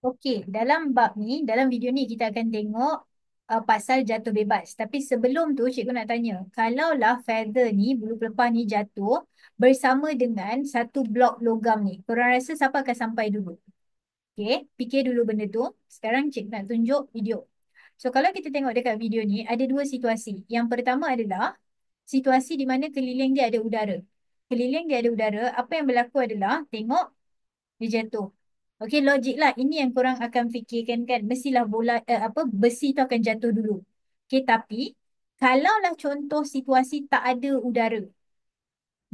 Okey, dalam bab ni, dalam video ni kita akan tengok pasal jatuh bebas. Tapi sebelum tu cikgu nak tanya, kalaulah feather ni, bulu pelepah ni jatuh bersama dengan satu blok logam ni, korang rasa siapa akan sampai dulu? Okey, fikir dulu benda tu. Sekarang cikgu nak tunjuk video. So kalau kita tengok dekat video ni, ada dua situasi. Yang pertama adalah situasi di mana keliling dia ada udara. Keliling dia ada udara, apa yang berlaku adalah, tengok dia jatuh. Okey, logik lah. Ini yang korang akan fikirkan kan. Mestilah besi tu akan jatuh dulu. Okey, tapi kalaulah contoh situasi tak ada udara.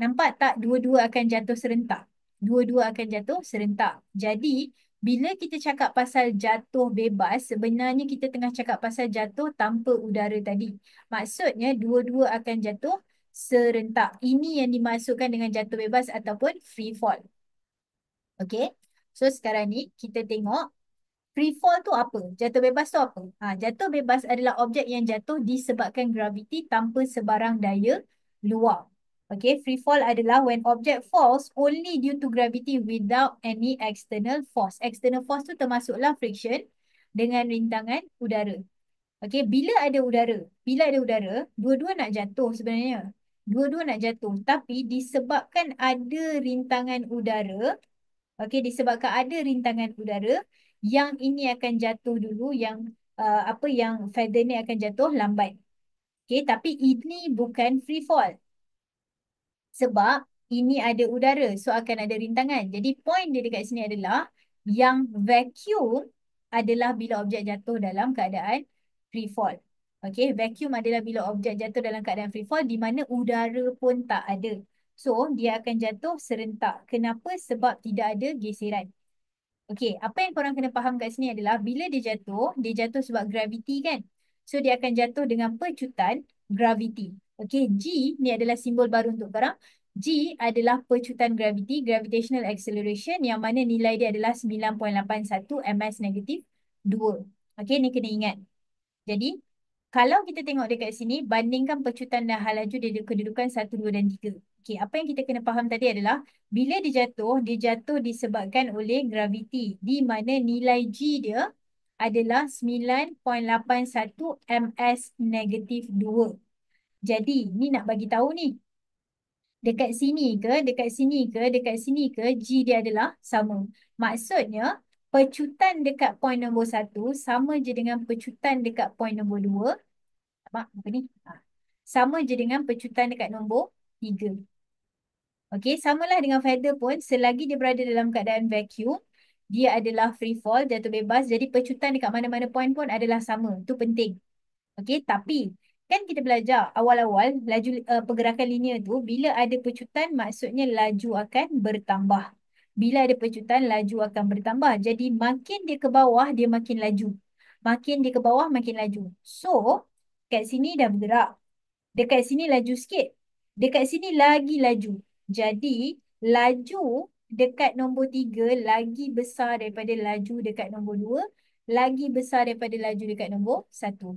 Nampak tak dua-dua akan jatuh serentak? Dua-dua akan jatuh serentak. Jadi, bila kita cakap pasal jatuh bebas, sebenarnya kita tengah cakap pasal jatuh tanpa udara tadi. Maksudnya, dua-dua akan jatuh serentak. Ini yang dimaksudkan dengan jatuh bebas ataupun free fall. Okey. So sekarang ni kita tengok free fall tu apa? Jatuh bebas tu apa? Jatuh bebas adalah objek yang jatuh disebabkan graviti tanpa sebarang daya luar. Okay, free fall adalah when object falls only due to gravity without any external force. External force tu termasuklah friction dengan rintangan udara. Okay, bila ada udara, dua-dua nak jatuh sebenarnya. Dua-dua nak jatuh. Tapi disebabkan ada rintangan udara, okey, disebabkan ada rintangan udara, yang ini akan jatuh dulu, yang feather ni akan jatuh lambat. Okey, tapi ini bukan free fall. Sebab ini ada udara, so akan ada rintangan. Jadi point dia dekat sini adalah yang vacuum adalah bila objek jatuh dalam keadaan free fall. Okey, vacuum adalah bila objek jatuh dalam keadaan free fall di mana udara pun tak ada. So, dia akan jatuh serentak. Kenapa? Sebab tidak ada geseran. Okey, apa yang korang kena faham kat sini adalah bila dia jatuh sebab graviti kan. So dia akan jatuh dengan pecutan graviti. Okey, G ni adalah simbol baru untuk korang. G adalah pecutan graviti, gravitational acceleration, yang mana nilai dia adalah 9.81 ms negatif 2. Okey, ni kena ingat. Jadi, kalau kita tengok dekat sini, bandingkan pecutan dan hal laju dia kedudukan 1, 2 dan 3. Okey, apa yang kita kena faham tadi adalah bila dia jatuh disebabkan oleh graviti di mana nilai G dia adalah 9.81 ms negatif 2. Jadi, ni nak bagi tahu ni, dekat sini ke, dekat sini ke, dekat sini ke, G dia adalah sama. Maksudnya, pecutan dekat point nombor 1 sama je dengan pecutan dekat point nombor 2. Mak, apa ni? Sama je dengan pecutan dekat nombor 3. Okey, samalah dengan feather pun, selagi dia berada dalam keadaan vacuum, dia adalah free fall, jatuh bebas. Jadi pecutan dekat mana-mana point pun adalah sama. Itu penting. Okey, tapi kan kita belajar awal-awal laju pergerakan linear tu, bila ada pecutan maksudnya laju akan bertambah. Bila ada pecutan, laju akan bertambah. Jadi makin dia ke bawah, dia makin laju. Makin dia ke bawah, makin laju. So, kat sini dah bergerak. Dekat sini laju sikit. Dekat sini lagi laju. Jadi, laju dekat nombor 3 lagi besar daripada laju dekat nombor 2, lagi besar daripada laju dekat nombor 1.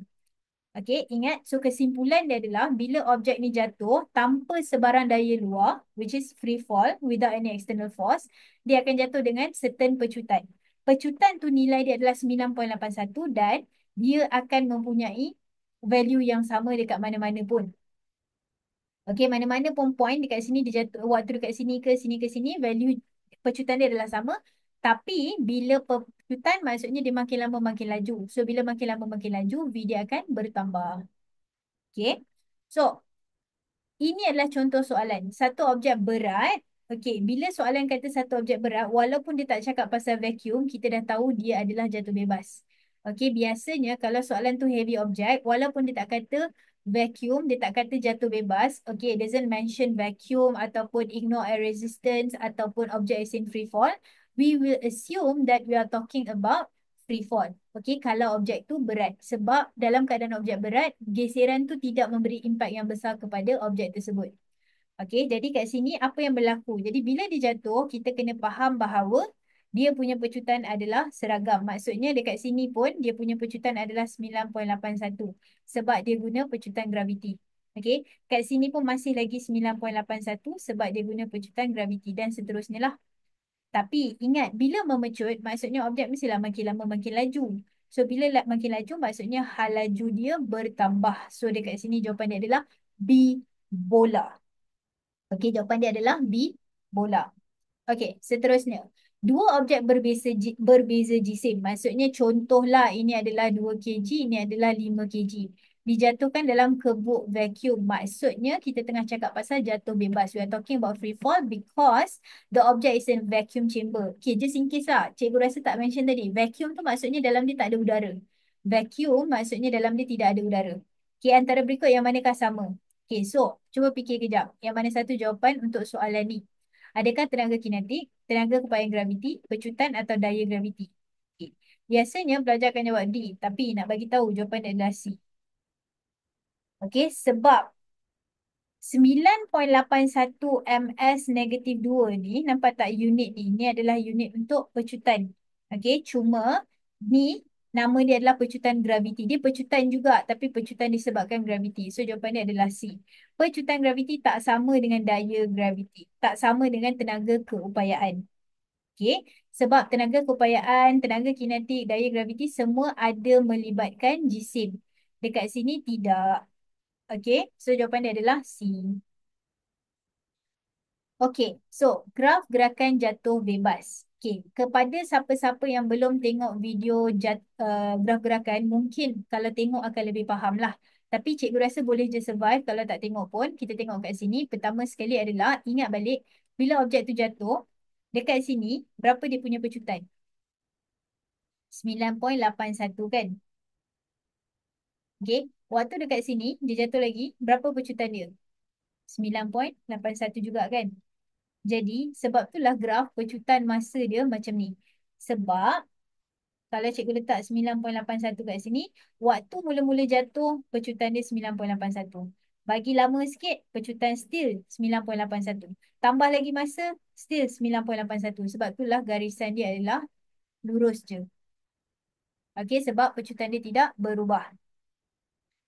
Okey, ingat. So, kesimpulan dia adalah bila objek ni jatuh tanpa sebarang daya luar, which is free fall, without any external force, dia akan jatuh dengan certain pecutan. Pecutan tu nilai dia adalah 9.81 dan dia akan mempunyai value yang sama dekat mana-mana pun. Okey, mana-mana pun point dekat sini dia jatuh, waktu dekat sini ke sini, value pecutan dia adalah sama. Tapi bila pecutan maksudnya dia makin lama makin laju. So bila makin lama makin laju, V dia akan bertambah. Okey. So, ini adalah contoh soalan. Satu objek berat. Okey, bila soalan kata satu objek berat, walaupun dia tak cakap pasal vacuum, kita dah tahu dia adalah jatuh bebas. Okey, biasanya kalau soalan tu heavy object, walaupun dia tak kata vacuum, dia tak kata jatuh bebas, okey, it doesn't mention vacuum ataupun ignore air resistance ataupun object is in free fall, we will assume that we are talking about free fall. Okey, kalau objek tu berat. Sebab dalam keadaan objek berat, geseran tu tidak memberi impak yang besar kepada objek tersebut. Okey, jadi kat sini apa yang berlaku? Jadi bila dia jatuh, kita kena faham bahawa dia punya pecutan adalah seragam. Maksudnya dekat sini pun dia punya pecutan adalah 9.81 sebab dia guna pecutan graviti. Okey, kat sini pun masih lagi 9.81 sebab dia guna pecutan graviti dan seterusnya lah. Tapi ingat, bila memecut, maksudnya objek mestilah makin lama makin laju. So, bila makin laju, maksudnya hal laju dia bertambah. So, dekat sini jawapan dia adalah B, bola. Okey, jawapan dia adalah B, bola. Okey, seterusnya. Dua objek berbeza jisim. Maksudnya contohlah ini adalah 2 kg, ini adalah 5 kg. Dijatuhkan dalam kebuk vacuum. Maksudnya kita tengah cakap pasal jatuh bebas. We are talking about free fall because the object is in vacuum chamber. Okay, just in case lah. Cikgu rasa tak mention tadi. Vacuum tu maksudnya dalam dia tak ada udara. Vacuum maksudnya dalam dia tidak ada udara. Okay, antara berikut yang manakah sama? Okay, so cuba fikir kejap. Yang mana satu jawapan untuk soalan ni? Adakah tenaga kinetik, tenaga keupayaan graviti, pecutan atau daya graviti? Okay. Biasanya pelajar akan jawab D, tapi nak bagi tahu jawapan dia adalah C. Okey, sebab 9.81 ms negatif 2 ni, nampak tak unit ni? Ni adalah unit untuk pecutan. Okey, cuma ni nama dia adalah pecutan graviti. Dia pecutan juga, tapi pecutan disebabkan graviti. So, jawapan dia adalah C. Pecutan graviti tak sama dengan daya graviti. Tak sama dengan tenaga keupayaan. Okey, sebab tenaga keupayaan, tenaga kinetik, daya graviti semua ada melibatkan jisim. Dekat sini tidak. Okey, so jawapan dia adalah C. Okey, so graf gerakan jatuh bebas. Okey, kepada siapa-siapa yang belum tengok video graf gerakan, mungkin kalau tengok akan lebih faham lah. Tapi cikgu rasa boleh je survive kalau tak tengok pun. Kita tengok kat sini. Pertama sekali adalah ingat balik bila objek tu jatuh, dekat sini berapa dia punya pecutan? 9.81 kan? Okey, waktu dekat sini dia jatuh lagi, berapa pecutan dia? 9.81 juga kan? Jadi, sebab itulah graf pecutan masa dia macam ni. Sebab, kalau cikgu letak 9.81 kat sini, waktu mula-mula jatuh, pecutan dia 9.81. Bagi lama sikit, pecutan still 9.81. Tambah lagi masa, still 9.81. Sebab itulah garisan dia adalah lurus je. Okey, sebab pecutan dia tidak berubah.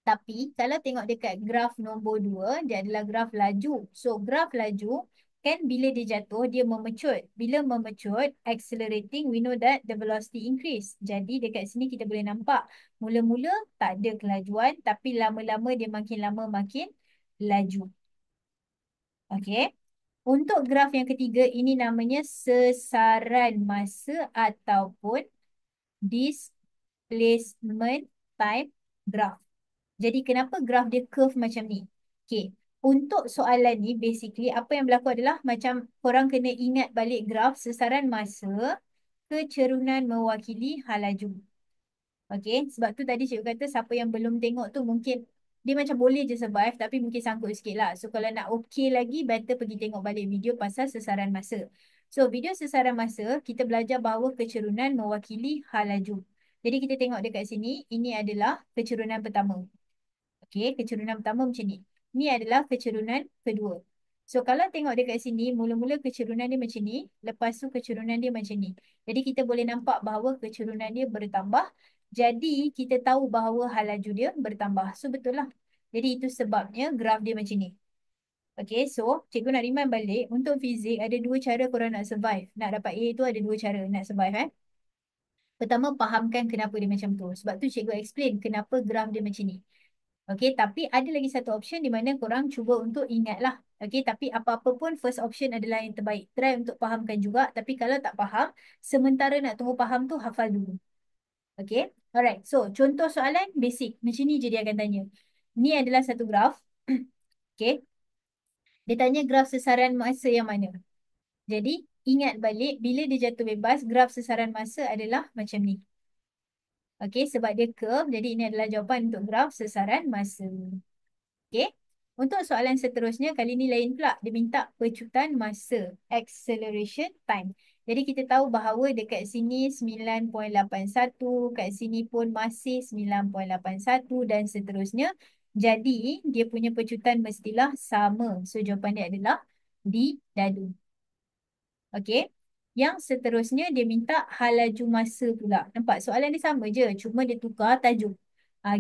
Tapi kalau tengok dekat graf nombor 2, dia adalah graf laju. So graf laju kan bila dia jatuh, dia memecut. Bila memecut, accelerating, we know that the velocity increase. Jadi dekat sini kita boleh nampak mula-mula tak ada kelajuan tapi lama-lama dia makin lama makin laju. Okey. Untuk graf yang ketiga, ini namanya sesaran masa ataupun displacement time graph. Jadi kenapa graf dia curve macam ni? Okay. Untuk soalan ni basically apa yang berlaku adalah macam korang kena ingat balik graf sesaran masa kecerunan mewakili hal laju. Okay. Sebab tu tadi cikgu kata siapa yang belum tengok tu mungkin dia macam boleh je survive tapi mungkin sangkut sikit lah. So kalau nak okay lagi better pergi tengok balik video pasal sesaran masa. So video sesaran masa kita belajar bahawa kecerunan mewakili hal laju. Jadi kita tengok dekat sini ini adalah kecerunan pertama. Okey, kecerunan pertama macam ni. Ni adalah kecerunan kedua. So, kalau tengok dekat sini, mula-mula kecerunan dia macam ni. Lepas tu kecerunan dia macam ni. Jadi, kita boleh nampak bahawa kecerunan dia bertambah. Jadi, kita tahu bahawa hal laju dia bertambah. So, betul lah. Jadi, itu sebabnya graf dia macam ni. Okey, so cikgu nak remind balik. Untuk fizik, ada dua cara korang nak survive. Nak dapat A tu ada dua cara nak survive. Pertama, fahamkan kenapa dia macam tu. Sebab tu cikgu explain kenapa graf dia macam ni. Okey, tapi ada lagi satu option di mana korang cuba untuk ingatlah. Okey, tapi apa-apa pun first option adalah yang terbaik. Try untuk fahamkan juga. Tapi kalau tak faham, sementara nak tunggu faham tu hafal dulu. Okey, alright. So, contoh soalan basic. Macam ni je dia akan tanya. Ni adalah satu graf. Okey, dia tanya graf sesaran masa yang mana. Jadi, ingat balik bila dia jatuh bebas, graf sesaran masa adalah macam ni. Okey, sebab dia curve. Jadi, ini adalah jawapan untuk graf sesaran masa. Okey. Untuk soalan seterusnya, kali ni lain pula. Dia minta pecutan masa. Acceleration time. Jadi kita tahu bahawa dekat sini 9.81. Kat sini pun masih 9.81 dan seterusnya. Jadi dia punya pecutan mestilah sama. So jawapan dia adalah D, dadu. Okey. Yang seterusnya dia minta hal laju masa pula. Nampak soalan dia sama je. Cuma dia tukar tajuk.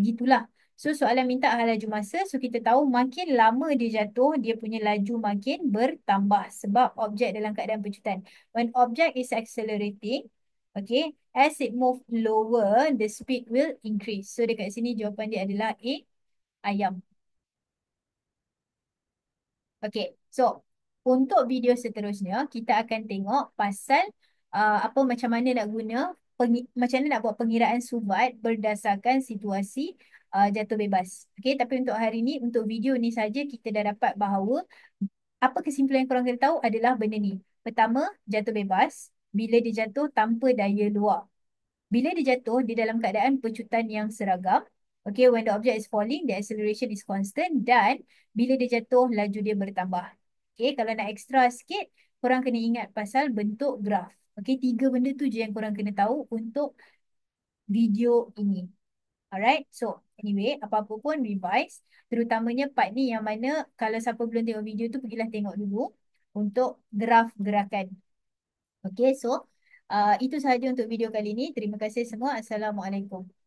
Gitulah. So soalan minta hal laju masa. So kita tahu makin lama dia jatuh, dia punya laju makin bertambah sebab objek dalam keadaan pecutan. When object is accelerating, okay, as it move lower, the speed will increase. So dekat sini jawapan dia adalah A, ayam. Okay, so untuk video seterusnya kita akan tengok pasal apa macam mana nak guna macam mana nak buat pengiraan subat berdasarkan situasi jatuh bebas. Okay, tapi untuk hari ni untuk video ni saja kita dah dapat bahawa apa kesimpulan yang korang kena tahu adalah benda ni. Pertama, jatuh bebas bila dia jatuh tanpa daya luar. Bila dia jatuh, di dalam keadaan pecutan yang seragam. Okay, when the object is falling, the acceleration is constant. Dan bila dia jatuh, laju dia bertambah. Okay, kalau nak extra sikit, korang kena ingat pasal bentuk graf. Okay, tiga benda tu je yang korang kena tahu untuk video ini. Alright, so anyway, apa-apa pun revise. Terutamanya part ni yang mana kalau siapa belum tengok video tu, pergilah tengok dulu untuk graf gerakan. Okay, so itu sahaja untuk video kali ini. Terima kasih semua. Assalamualaikum.